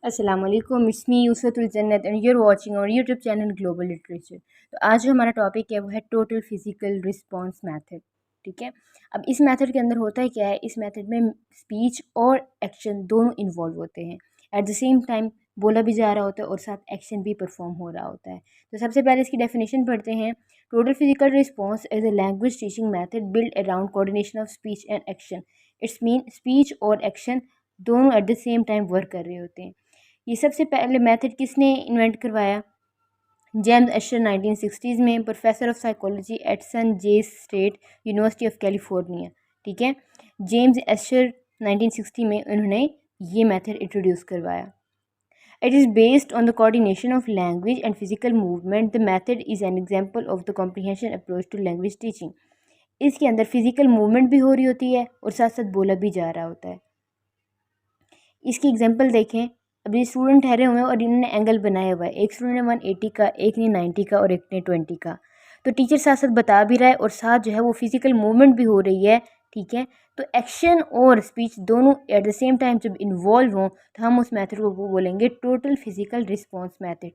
अस्सलाम वालेकुम, it's me यूसरतुल जन्नत एंड यूर वाचिंग और यूट्यूब चैनल ग्लोबल लिटरेचर। तो आज जो हमारा टॉपिक है वो है टोटल फिजिकल रिस्पॉन्स मेथड। ठीक है। अब इस मेथड के अंदर होता है क्या है, इस मेथड में स्पीच और एक्शन दोनों इन्वॉल्व होते हैं। एट द सेम टाइम बोला भी जा रहा होता है और साथ एक्शन भी परफॉर्म हो रहा होता है। तो सबसे पहले इसकी डेफिनेशन पढ़ते हैं। Total physical response is a language teaching method build around coordination of speech and action. It's mean speech और एक्शन दोनों at the same time work कर रहे होते हैं। ये सबसे पहले मेथड किसने इन्वेंट करवाया? जेम्स एशर 1960s में, प्रोफेसर ऑफ साइकोलॉजी एट सन जेस स्टेट यूनिवर्सिटी ऑफ कैलिफोर्निया। ठीक है। जेम्स एशर 1960 में उन्होंने ये मेथड इंट्रोड्यूस करवाया। It is based on the coordination of language and physical movement. The method is an example of the comprehension approach to language teaching. इसके अंदर physical movement भी हो रही होती है और साथ साथ बोला भी जा रहा होता है। इसकी एग्जांपल देखें। अभी स्टूडेंट ठहरे हुए हैं और इन्होंने एंगल बनाया हुआ है। एक स्टूडेंट ने 180 का, एक ने 90 का और एक ने 20 का। तो टीचर साथ साथ बता भी रहा है और साथ जो है वो फिजिकल मूवमेंट भी हो रही है। ठीक है। तो एक्शन और स्पीच दोनों एट द सेम टाइम जब इन्वॉल्व हों तो हम उस मेथड को वो बोलेंगे total physical response method.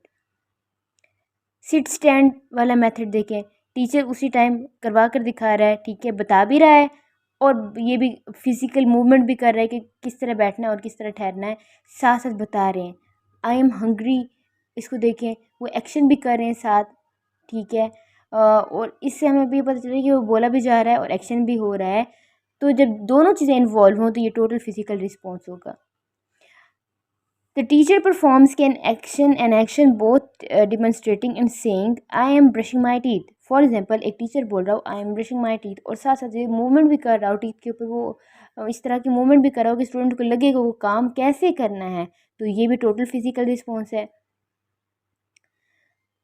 Sit stand वाला मेथड देखें। टीचर उसी टाइम करवा कर दिखा रहा है। ठीक है, बता भी रहा है और ये भी फिजिकल मूवमेंट भी कर रहा है कि किस तरह बैठना है और किस तरह ठहरना है। साथ साथ बता रहे हैं आई एम हंग्री। इसको देखें, वो एक्शन भी कर रहे हैं साथ। ठीक है। और इससे हमें भी पता चला कि वो बोला भी जा रहा है और एक्शन भी हो रहा है। तो जब दोनों चीज़ें इन्वॉल्व हों तो ये टोटल फिजिकल रिस्पॉन्स होगा। The teacher performs an action both demonstrating and saying I am brushing my teeth. For example एक टीचर बोल रहा हो I am brushing my teeth और साथ साथ ये मूवमेंट भी कर रहा हो टीथ के ऊपर, वो इस तरह की मूवमेंट भी कर रहा हो कि स्टूडेंट को लगेगा वो काम कैसे करना है। तो ये भी टोटल फिजिकल रिस्पॉन्स है।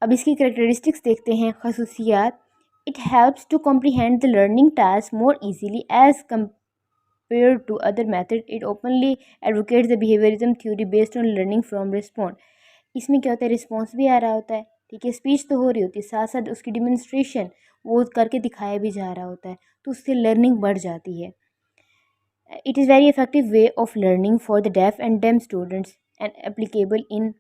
अब इसकी करेक्टरिस्टिक्स देखते हैं, खसूसियात। It helps to comprehend the learning task more easily as compared to other methods. It openly advocates the behaviorism theory based on learning from response. इसमें क्या होता है, रिस्पॉन्स भी आ रहा होता है। ठीक है, स्पीच तो हो रही होती है, साथ साथ उसकी डिमॉन्स्ट्रेशन वो करके दिखाया भी जा रहा होता है, तो उससे लर्निंग बढ़ जाती है। It is very effective way of learning for the deaf and dumb students and applicable in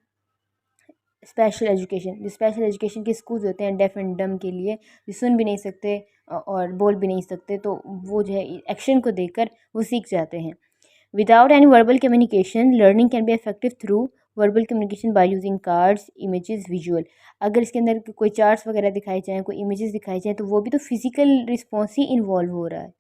special education. जो स्पेशल एजुकेशन के स्कूल होते हैं डेफ एंड डम के लिए, जो सुन भी नहीं सकते और बोल भी नहीं सकते, तो वो जो है एक्शन को देखकर वो सीख जाते हैं। Without any verbal communication learning can be effective through verbal communication by using cards, images, visual. अगर इसके अंदर कोई चार्ट्स वगैरह दिखाई जाएँ, कोई इमेजेस दिखाई जाएँ, तो वो भी तो फिजिकल रिस्पॉन्स ही इन्वॉल्व हो रहा है।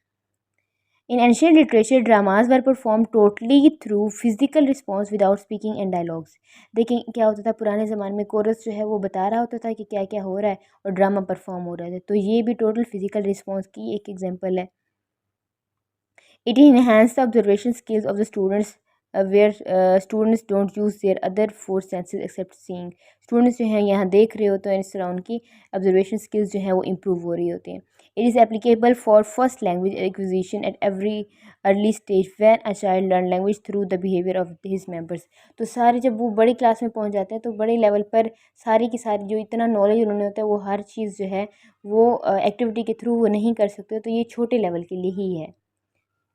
In ancient literature, dramas were performed totally through physical response without speaking and dialogues. देखें क्या होता था पुराने ज़माने में, कोरस जो है वो बता रहा होता था कि क्या क्या हो रहा है और ड्रामा परफॉर्म हो रहा है। तो ये भी टोटल फिजिकल रिस्पॉन्स की एक एग्जांपल है। It enhances the observation skills of the students, where students don't use their other four senses except seeing. Students जो हैं यहाँ देख रहे होते हैं, इस तरह उनकी observation skills जो है वो improve हो रही होती हैं. It is applicable for first language acquisition at every early stage when a child learn language through the behavior of his members. तो सारे जब वो बड़ी क्लास में पहुँच जाते हैं तो बड़े लेवल पर सारी की सारी जो इतना नॉलेज उन्होंने होता है वो हर चीज़ जो है वो एक्टिविटी के थ्रू वो नहीं कर सकते, तो ये छोटे लेवल के लिए ही है।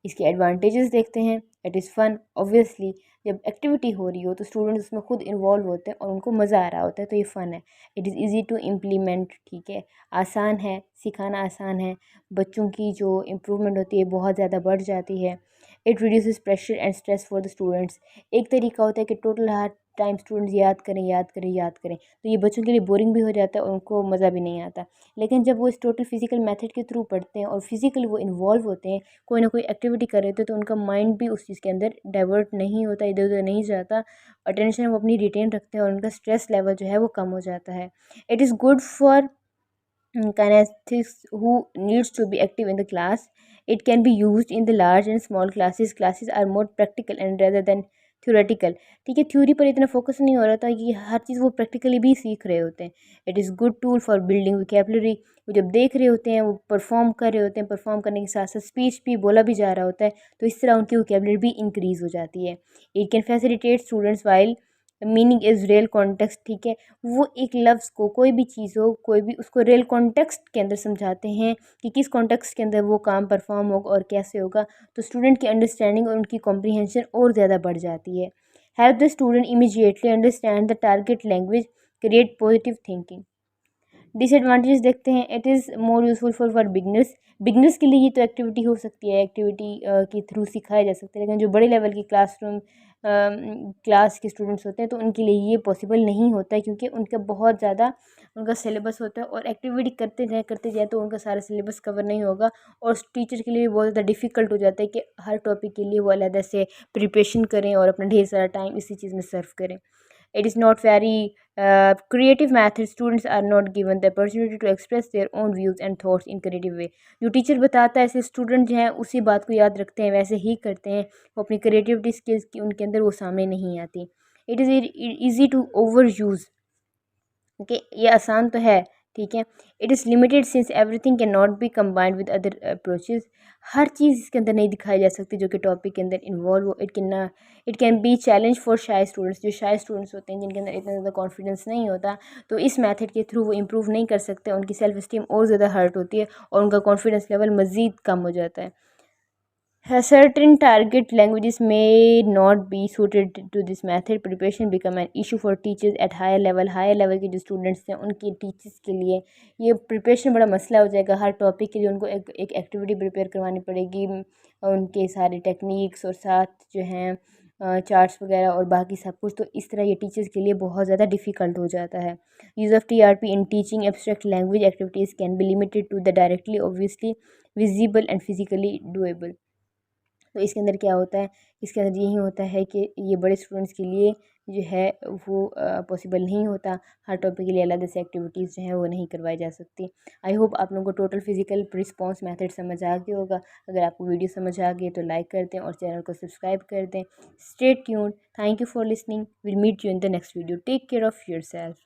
इसके एडवांटेजेस देखते हैं। इट इज़ फन, ऑब्वियसली जब एक्टिविटी हो रही हो तो स्टूडेंट्स उसमें खुद इन्वॉल्व होते हैं और उनको मज़ा आ रहा होता है, तो ये फ़न है। It is easy to implement, ठीक है, आसान है, सिखाना आसान है, बच्चों की जो इम्प्रूवमेंट होती है बहुत ज़्यादा बढ़ जाती है। It reduces pressure and stress for the students. एक तरीका होता है कि टोटल हर टाइम स्टूडेंट्स याद करें याद करें याद करें, तो ये बच्चों के लिए बोरिंग भी हो जाता है और उनको मज़ा भी नहीं आता। लेकिन जब वो इस टोटल फिजिकल मेथड के थ्रू पढ़ते हैं और फिजिकली वो इन्वॉल्व होते हैं, कोई ना कोई एक्टिविटी कर रहे थे, तो उनका माइंड भी उस चीज़ के अंदर डाइवर्ट नहीं होता, इधर उधर नहीं जाता, अटेंशन वो अपनी रिटेन रखते हैं और उनका स्ट्रेस लेवल जो है वो कम हो जाता है। It is good for kinesthetics who needs to be active in the class. It can be used in the large and small classes. Classes are more practical and rather than theoretical. ठीक है, theory पर इतना focus नहीं हो रहा था, ये हर चीज़ वो प्रैक्टिकली भी सीख रहे होते हैं। It is good tool for building vocabulary. वो जब देख रहे होते हैं, वो परफॉर्म कर रहे होते हैं, परफॉर्म करने के साथ साथ स्पीच भी बोला भी जा रहा होता है, तो इस तरह उनकी वोकेबलरी भी इंक्रीज़ हो जाती है। It can facilitate students while meaning is real context. ठीक है, वो एक लफ्ज़ को, कोई भी चीज़ हो, कोई भी, उसको रियल कॉन्टेक्स्ट के अंदर समझाते हैं कि किस कॉन्टेक्स्ट के अंदर वो काम परफॉर्म होगा और कैसे होगा, तो स्टूडेंट की अंडरस्टैंडिंग और उनकी कॉम्प्रीहेंशन और ज़्यादा बढ़ जाती है। help the student immediately understand the target language, create positive thinking. Disadvantages देखते हैं, it is more useful for beginners. Beginners के लिए ये तो एक्टिविटी हो सकती है, एक्टिविटी के थ्रू सिखाया जा सकता है, लेकिन जो बड़े लेवल की क्लास के स्टूडेंट्स होते हैं तो उनके लिए ये पॉसिबल नहीं होता है, क्योंकि उनका बहुत ज़्यादा उनका सिलेबस होता है और एक्टिविटी करते जाए तो उनका सारा सिलेबस कवर नहीं होगा, और टीचर के लिए भी बहुत ज़्यादा डिफ़िकल्ट हो जाता है कि हर टॉपिक के लिए वो अलग से प्रिपरेशन करें और अपना ढेर सारा टाइम इसी चीज़ में सर्व करें। It is not very creative method. Students are not given the opportunity to express their own views and thoughts in creative way. जो टीचर बताता है ऐसे स्टूडेंट जो हैं उसी बात को याद रखते हैं, वैसे ही करते हैं, वो अपनी क्रिएटिविटी स्किल्स की उनके अंदर वो सामने नहीं आती। It is easy to overuse. Okay, ये आसान तो है, ठीक है। It is limited since everything can not be combined with other approaches. हर चीज़ इसके अंदर नहीं दिखाई जा सकती जो कि टॉपिक के अंदर इन्वॉल्व हो। It can be challenge for shy students. जो शाय स्टूडेंट्स होते हैं जिनके अंदर इतना ज़्यादा कॉन्फिडेंस नहीं होता, तो इस मेथड के थ्रू वो इम्प्रूव नहीं कर सकते, उनकी सेल्फ स्टीम और ज़्यादा हर्ट होती है और उनका कॉन्फिडेंस लेवल मज़ीद कम हो जाता है। Certain target languages may not be suited to this method. Preparation become an issue for teachers at higher level. Higher level के जो students हैं उनके टीचर्स के लिए ये प्रिपरेशन बड़ा मसला हो जाएगा। हर टॉपिक के लिए उनको एक एक्टिविटी प्रिपेयर करवानी पड़ेगी, उनके सारे टेक्निक्स और साथ जो हैं चार्ट्स वगैरह और बाकी सब कुछ। तो इस तरह ये टीचर्स के लिए बहुत ज़्यादा डिफ़िकल्ट हो जाता है। Use of TRP in teaching abstract language activities can be limited to the directly obviously visible and physically doable. तो इसके अंदर क्या होता है, इसके अंदर यही होता है कि ये बड़े स्टूडेंट्स के लिए जो है वो पॉसिबल नहीं होता। हर टॉपिक के लिए अलग से एक्टिविटीज़ जो हैं वो नहीं करवाई जा सकती। आई होप आप लोगों को टोटल फिजिकल रिस्पॉन्स मेथड समझ आ गया होगा। अगर आपको वीडियो समझ आ गई तो लाइक कर दें और चैनल को सब्सक्राइब कर दें। Stay tuned. Thank you for listening. Will meet you in the next video. Take care of yourself.